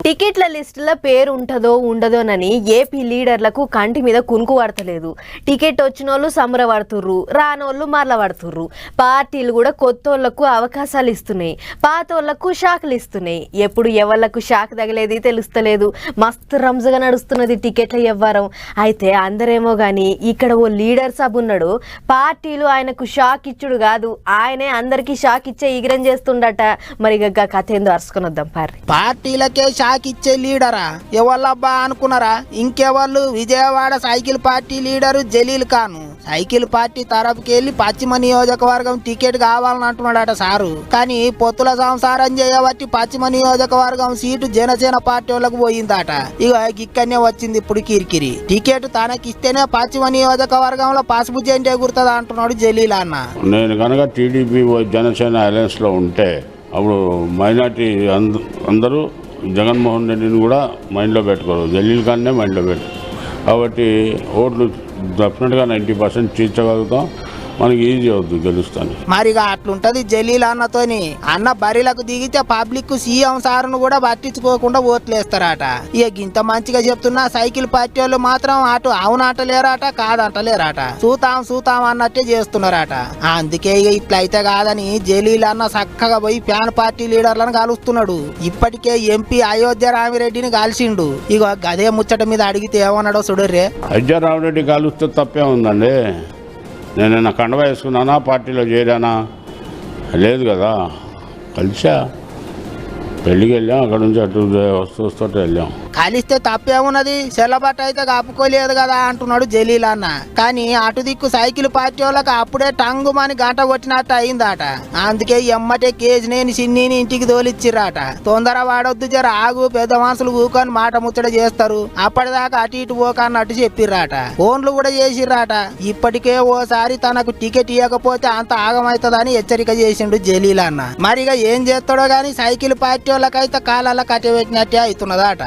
టికెట్ల లిస్టులో పేరు ఉంటుందో ఉండదోనని ఏపీ లీడర్లకు కంటి మీద కునుకు పడతలేదు. టికెట్ వచ్చిన వాళ్ళు సంబరపడుతుర్రు, రానోళ్ళు మరలబడుతుర్రు. పార్టీలు కూడా కొత్తోళ్లకు అవకాశాలు ఇస్తున్నాయి, పాతోళ్లకు షాకులు ఇస్తున్నాయి. ఎప్పుడు ఎవళ్లకు షాక్ తగిలేది తెలుస్తలేదు. మస్తు రంజుగా నడుస్తున్నది టికెట్ల వ్యవహారం. అయితే అందరేమో గాని ఇక్కడ ఓ లీడర్ సబ్ ఉన్నాడు. పార్టీలు ఆయనకు షాక్ ఇచ్చుడు కాదు, ఆయనే అందరికి షాక్ ఇచ్చే ఈగ్రం చేస్తుండట. మరి కథ ఏందో అరుచుకొని వద్దాం పార్టీ. పార్టీలకే షాక్ ఇచ్చే లీడరా ఎవళ్ళబ్బా అనుకున్నారా? ఇంకెవళ్ళు? Vijayawada cycle party leader Jaleel Khan cycle party తరపుకి వెళ్ళి పశ్చిమ నియోజకవర్గం టికెట్ కావాలని అంటున్నాడట సారు. కానీ పొత్తుల సంసారం చేయబట్టి పశ్చిమ నియోజకవర్గం సీటు జనసేన పార్టీ వాళ్ళకు పోయిందట. ఇక ఇక్కడనే వచ్చింది ఇప్పుడు కిరికిరి. టికెట్ తనకిస్తేనే పశ్చిమ నియోజకవర్గంలో పసుపు జెండా ఎగురుతుంది అంటున్నాడు జలీల్ అన్న. నేను కనుక టీడీపీ జనసేన అలయన్స్ లో ఉంటే అప్పుడు మైనార్టీ అందరూ జగన్మోహన్ రెడ్డిని కూడా మైండ్లో పెట్టుకోరు, జలీల్ ఖాన్నే మైండ్లో పెట్టు. కాబట్టి ఓట్లు డెఫినెట్గా 90% తీర్చగలుగుతాం. మనకి ఈజీ అవుతుంది గెలుస్తాను. మరిగా అట్లుంటది జలీల్ అన్నతోని. అన్న బరిలకు దిగితే పబ్లిక్ సీఎం సార్ను కూడా పట్టించుకోకుండా ఓట్లేస్తారట. ఇక ఇంత మంచిగా చెప్తున్నా సైకిల్ పార్టీ వాళ్ళు మాత్రం అటు అవునంటలేరాట, కాదంటలేరాట. చూతాం అన్నట్టే చేస్తున్నారట. అందుకే ఇక ఇట్లయితే కాదని జలీల్ అన్న చక్కగా పోయి ఫ్యాన్ పార్టీ లీడర్లను కలుస్తున్నాడు. ఇప్పటికే ఎంపీ అయోధ్య రామిరెడ్డిని కలిసిండు. ఇక గదే ముచ్చట మీద అడిగితే ఏమన్నాడో చూడర్రే. అయోధ్య రామిరెడ్డి కలిస్తే తప్పే ఉందండి. నేనైనా కండవ వేసుకున్నానా, పార్టీలో చేరానా? లేదు కదా. కలిసా, పెళ్ళికి వెళ్ళాం, అక్కడ నుంచి అటు వస్తూ వెళ్ళాం. కలిస్తే తప్పేమున్నది, సెలబట్ అయితే కప్పుకోలేదు కదా అంటున్నాడు జలీల్ అన్న. కానీ అటు దిక్కు సైకిల్ పార్టీ వాళ్ళకి అప్పుడే టంగుమని గంట కొట్టినట్టు అయిందట. అందుకే ఎమ్మటే కేజీనేని చిన్నీని ఇంటికి తోలిచ్చిర్రాట. తొందర వాడొద్దు, జర ఆగు, పెద్ద మనుషులు ఊకొని మాట ముచ్చట చేస్తారు, అప్పటిదాకా అటు ఇటు పోకన్నట్టు చెప్పిర్రాట. ఫోన్లు కూడా చేసిర్రాట. ఇప్పటికే ఓసారి తనకు టికెట్ ఇవ్వకపోతే అంత ఆగమవుతుందని హెచ్చరిక చేసిండు జలీల్ అన్న. మరిగా ఏం చేస్తాడో గాని సైకిల్ పార్టీ వాళ్ళకైతే కాలాల కట్టబెట్టినట్టే అవుతున్నదట.